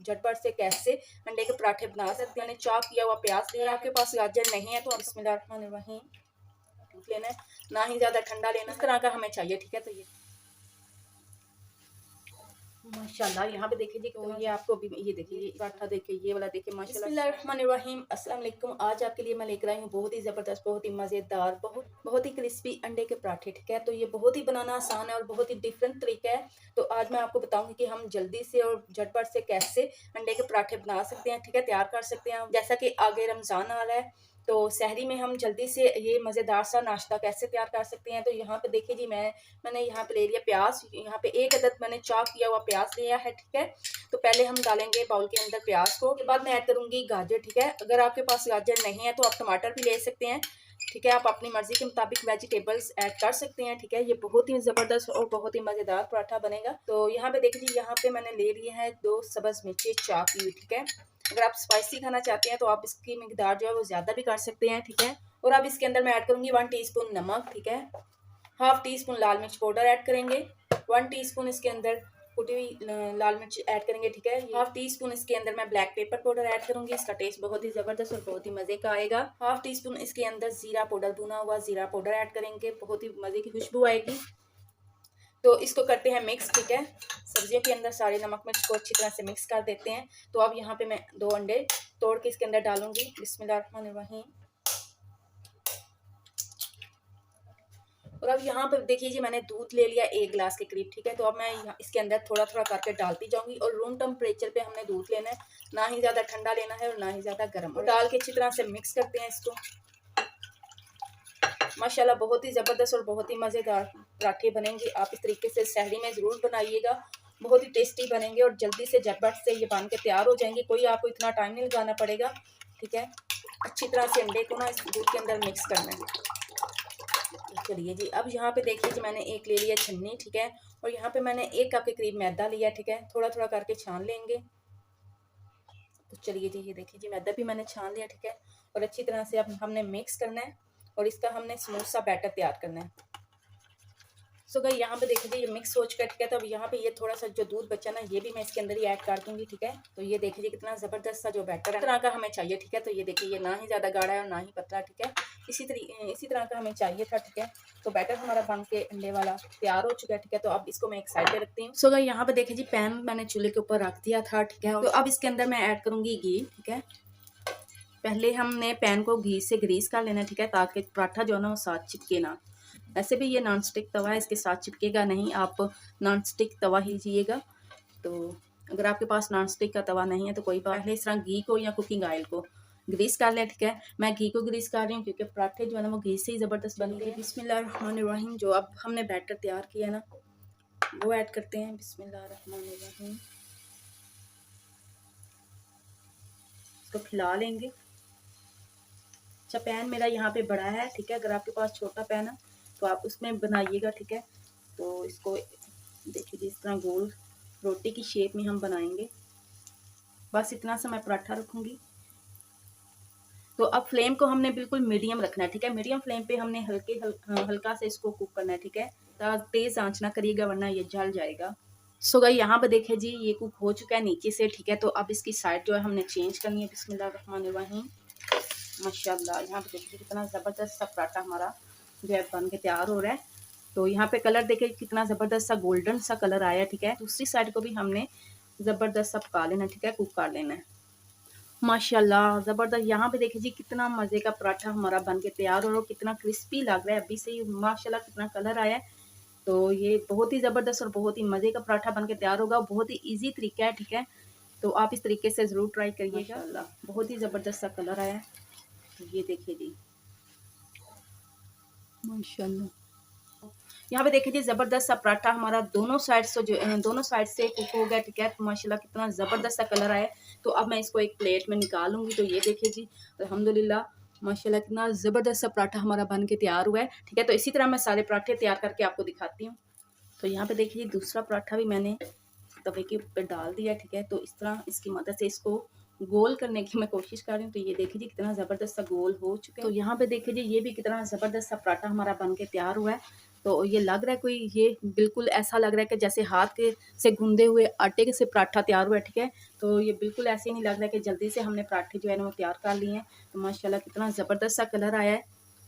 झटपट से कैसे अंडे के पराठे बना सकते हैं। मैंने चॉप किया हुआ प्याज लिया, आपके पास गाजर नहीं है तो बिस्मिल्लाहिर्रहमानिर्रहीम लेना है, ना ही ज़्यादा ठंडा लेना, इस तरह का हमें चाहिए। ठीक है, तो ये माशाल्लाह यहाँ पे देखिए जी, तो ये आपको भी ये देखिए, ये पराठा देखिए, ये वाला देखिए माशाल्लाह। बिस्मिल्लाहिर्रहमानिर्रहीम, अस्सलाम वालेकुम। आज आपके लिए मैं लेकर आई हूँ बहुत ही ज़बरदस्त, बहुत ही मज़ेदार, बहुत ही क्रिस्पी अंडे के पराठे। ठीक है, तो ये बहुत ही बनाना आसान है और बहुत ही डिफरेंट तरीका है। तो आज मैं आपको बताऊंगी कि हम जल्दी से और झटपट से कैसे अंडे के पराठे बना सकते हैं। ठीक है, तैयार कर सकते हैं। जैसा कि आगे रमज़ान आ रहा है तो सहरी में हम जल्दी से ये मज़ेदार सा नाश्ता कैसे तैयार कर सकते हैं। तो यहाँ पे देखिए जी, मैंने यहाँ पे ले लिया प्याज, यहाँ पे एक अदद मैंने चॉप किया हुआ प्याज लिया है। ठीक है, तो पहले हम डालेंगे बाउल के अंदर प्याज को, उसके बाद मैं ऐड करूँगी गाजर। ठीक है, अगर आपके पास गाजर नहीं है तो आप टमाटर भी ले सकते हैं। ठीक है, आप अपनी मर्जी के मुताबिक वेजिटेबल्स ऐड कर सकते हैं। ठीक है, ये बहुत ही ज़बरदस्त और बहुत ही मज़ेदार पराठा बनेगा। तो यहाँ पे देखिए, यहाँ पे मैंने ले लिए हैं 2 सब्ज़ मिर्ची चॉप की हुई। ठीक है, अगर आप स्पाइसी खाना चाहते हैं तो आप इसकी मिकदार जो है वो ज़्यादा भी कर सकते हैं। ठीक है, और अब इसके अंदर मैं ऐड करूँगी 1 टीस्पून नमक। ठीक है, हाफ टी स्पून लाल मिर्च पाउडर ऐड करेंगे, 1 टीस्पून इसके अंदर कुटी हुई लाल मिर्च ऐड करेंगे। ठीक है, हाफ टी स्पून इसके अंदर मैं ब्लैक पेपर पाउडर ऐड करूंगी, इसका टेस्ट बहुत ही ज़बरदस्त और बहुत ही मज़े का आएगा। हाफ टी स्पून इसके अंदर ज़ीरा पाउडर, भुना हुआ ज़ीरा पाउडर ऐड करेंगे, बहुत ही मज़े की खुशबू आएगी। तो इसको करते हैं मिक्स। ठीक है, सब्जियों के अंदर सारे नमक मिर्च को अच्छी तरह से मिक्स कर देते हैं। तो अब यहाँ पे मैं 2 अंडे तोड़ के इसके अंदर डालूंगी। बिस्मिल्लाहिर्रहमानिर्रहीम। और अब यहाँ पर देखिए जी, मैंने दूध ले लिया 1 गिलास के करीब। ठीक है, तो अब मैं इसके अंदर थोड़ा थोड़ा करके डालती जाऊंगी और रूम टेम्परेचर पे हमने दूध लेना है, ना ही ज़्यादा ठंडा लेना है और ना ही ज़्यादा गर्म। और डाल के अच्छी तरह से मिक्स करते हैं इसको। माशाल्लाह बहुत ही ज़बरदस्त और बहुत ही मज़ेदार पराठे बनेंगे। आप इस तरीके से सहरी में ज़रूर बनाइएगा, बहुत ही टेस्टी बनेंगे और जल्दी से झटपट से ये बन के तैयार हो जाएंगे। कोई आपको इतना टाइम नहीं लगाना पड़ेगा। ठीक है, अच्छी तरह से अंडे को ना इस दूध के अंदर मिक्स करना है। चलिए जी, अब यहाँ पे देखिए जी, मैंने एक ले लिया छन्नी। ठीक है, और यहाँ पे मैंने 1 कप के करीब मैदा लिया। ठीक है, थोड़ा थोड़ा करके छान लेंगे। तो चलिए जी, ये देखिए जी, मैदा भी मैंने छान लिया। ठीक है, और अच्छी तरह से अब हमने मिक्स करना है और इसका हमने स्मूथ सा बैटर तैयार करना है। सो गाइस, यहाँ पे देखिए ये मिक्स हो चुका है। ठीक है, तो अब यहाँ पे ये थोड़ा सा जो दूध बचा ना, ये भी मैं इसके अंदर ही ऐड कर दूंगी। ठीक है, तो ये देखिए कितना ज़बरदस्त सा जो बैटर है, इस तरह का हमें चाहिए। ठीक है, तो ये देखिए, ये ना ही ज़्यादा गाढ़ा है और ना ही पतला। ठीक है, इसी तरह का हमें चाहिए था। ठीक है, तो बैटर हमारा बन के अंडे वाला तैयार हो चुका है। ठीक है, तो अब इसको मैं एक साइड पे रखती हूँ। सो गाइस, यहाँ पे देखिए जी, पैन मैंने चूल्हे के ऊपर रख दिया था। ठीक है, तो अब इसके अंदर मैं ऐड करूंगी घी। ठीक है, पहले हमने पैन को घी से ग्रीस कर लेना। ठीक है, ताकि पराठा जो है ना वो साथ चिपके ना। वैसे भी ये नॉन स्टिक तवा है, इसके साथ चिपकेगा नहीं, आप नॉन स्टिक तवा ही लीजिएगा। तो अगर आपके पास नॉन स्टिक का तवा नहीं है तो कोई बात नहीं, इस तरह घी को या कुकिंग ऑयल को ग्रीस कर लें। ठीक है, मैं घी को ग्रीस कर रही हूँ क्योंकि पराठे जो है ना वो घी से ही ज़बरदस्त बनते हैं। बिस्मिल्लाहिर्रहमानिर्रहीम। जो अब हमने बैटर तैयार किया है ना, वो ऐड करते हैं। बिस्मिल्लाहिर्रहमानिर्रहीम, इसको फैला लेंगे। अच्छा, पैन मेरा यहाँ पे बड़ा है। ठीक है, अगर आपके पास छोटा पैन है तो आप उसमें बनाइएगा। ठीक है, तो इसको देखिए जिस तरह गोल रोटी की शेप में हम बनाएंगे, बस इतना सा मैं पराठा रखूँगी। तो अब फ्लेम को हमने बिल्कुल मीडियम रखना है। ठीक है, मीडियम फ्लेम पे हमने हल्का से इसको कुक करना है। ठीक है, तेज़ आंच ना करिएगा वरना ये जल जाएगा। सो गाइस, यहाँ पे देखिए जी, ये कुक हो चुका है नीचे से। ठीक है, तो अब इसकी साइड जो है हमने चेंज करनी है। बिस्मिल्लाहिर्रहमानिर्रहीम। माशाल्लाह, यहाँ पे देखिए कितना ज़बरदस्त सा पराठा हमारा जो है बन के तैयार हो रहा है। तो यहाँ पे कलर देखिए कितना ज़बरदस्त सा गोल्डन सा कलर आया है। ठीक है, दूसरी साइड को भी हमने ज़बरदस्त सा पका लेना है। ठीक है, कुक कर लेना है। माशाल्लाह ज़बरदस्त, यहाँ पे देखिए जी कितना मज़े का पराठा हमारा बन के तैयार हो रहा है, कितना क्रिस्पी लग रहा है अभी से ही। माशाल्लाह कितना कलर आया है। तो ये बहुत ही ज़बरदस्त और बहुत ही मज़े का पराठा बन के तैयार होगा, बहुत ही ईजी तरीका है। ठीक है, तो आप इस तरीके से ज़रूर ट्राई करिएगा। बहुत ही ज़बरदस्त सा कलर आया है। ये देखिए जी, माशाल्लाह, यहाँ पे देखिए जी ज़बरदस्त सा पराठा हमारा दोनों साइड से कुक हो गया। ठीक है, तो माशाल्लाह कितना ज़बरदस्त सा कलर आया। तो अब मैं इसको एक प्लेट में निकालूंगी। तो ये देखिए जी, अल्हम्दुलिल्लाह माशाल्लाह कितना ज़बरदस्त सा पराठा हमारा बन के तैयार हुआ है। ठीक है, तो इसी तरह मैं सारे पराठे तैयार करके आपको दिखाती हूँ। तो यहाँ पे देखिए दूसरा पराठा भी मैंने तवे के ऊपर डाल दिया। ठीक है, तो इस तरह इसकी मदद से इसको गोल करने की मैं कोशिश कर रही हूँ। तो ये देखिए जी कितना ज़बरदस्त सा गोल हो चुका है। तो यहाँ पे देखिए जी, ये भी कितना ज़बरदस्त सा पराठा हमारा बन के तैयार हुआ है। तो ये लग रहा है कोई, ये बिल्कुल ऐसा लग रहा है कि जैसे हाथ के से गूंदे हुए आटे के से पराठा तैयार हुआ है, ठीक है। तो ये बिल्कुल ऐसे ही नहीं लग रहा है कि जल्दी से हमने पराठे जो है ना वो तैयार कर लिए हैं। तो माशाल्लाह कितना ज़बरदस्त सा कलर आया है।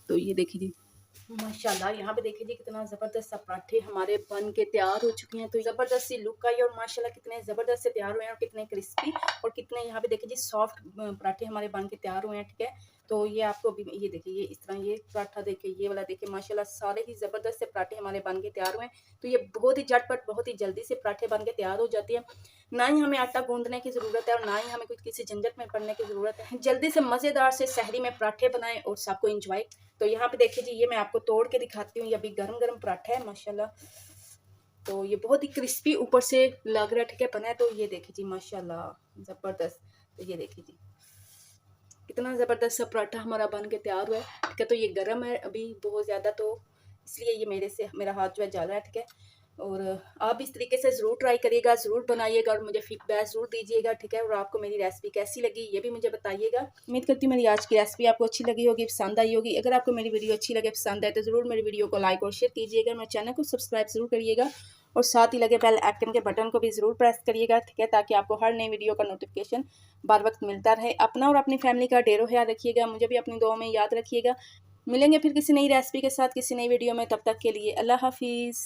तो ये देखिए जी, माशाल्लाह यहाँ पे देखिए जी कितना ज़बरदस्त सा पराठे हमारे बन के तैयार हो चुके हैं। तो ज़बरदस्त सी लुक आई और माशाल्लाह कितने ज़बरदस्त से तैयार हुए हैं और कितने क्रिस्पी और कितने यहाँ पे देखिए जी सॉफ्ट पराठे हमारे बन के तैयार हुए हैं, ठीक है। तो ये आपको भी ये देखिए, ये इस तरह ये पराठा देखिए, ये वाला देखिए, माशाल्लाह सारे ही ज़बरदस्त से पराठे हमारे बन के तैयार हुए हैं। तो ये बहुत ही झटपट, बहुत ही जल्दी से पराठे बन के तैयार हो जाती है। ना ही हमें आटा गूंदने की ज़रूरत है और ना ही हमें कुछ किसी झंझट में पड़ने की ज़रूरत है। जल्दी से मज़ेदार से सहरी में पराठे बनाएं और सबको इंजॉय। तो यहाँ पे देखिए जी, ये मैं आपको तोड़ के दिखाती हूँ। ये अभी गरम गरम पराठा है माशाल्लाह। तो ये बहुत ही क्रिस्पी ऊपर से लग रहा है, ठीक है, बना है। तो ये देखिए जी माशाल्लाह ज़बरदस्त। तो ये देखिए जी कितना ज़बरदस्त सा पराठा हमारा बन के तैयार हुआ है, ठीक है। तो ये गर्म है अभी बहुत ज़्यादा, तो इसलिए ये मेरा हाथ जो है जल रहा है, ठीक है। और आप इस तरीके से ज़रूर ट्राई करिएगा, ज़रूर बनाइएगा और मुझे फीडबैक ज़रूर दीजिएगा, ठीक है। और आपको मेरी रेसिपी कैसी लगी ये भी मुझे बताइएगा। उम्मीद करती हूँ मेरी आज की रेसिपी आपको अच्छी लगी होगी, पसंद आई होगी। अगर आपको मेरी वीडियो अच्छी लगे, पसंद आए तो ज़रूर मेरी वीडियो को लाइक और शेयर कीजिएगा। मेरे चैनल को सब्सक्राइब ज़रूर करिएगा और साथ ही लगे बेल आइकन के बटन को भी ज़रूर प्रेस करिएगा, ठीक है, ताकि आपको हर नई वीडियो का नोटिफिकेशन बार वक्त मिलता रहे। अपना और अपनी फैमिली का ढेरों ख्याल रखिएगा, मुझे भी अपनी दुआओं में याद रखिएगा। मिलेंगे फिर किसी नई रेसिपी के साथ किसी नई वीडियो में, तब तक के लिए अल्लाह हाफिज़।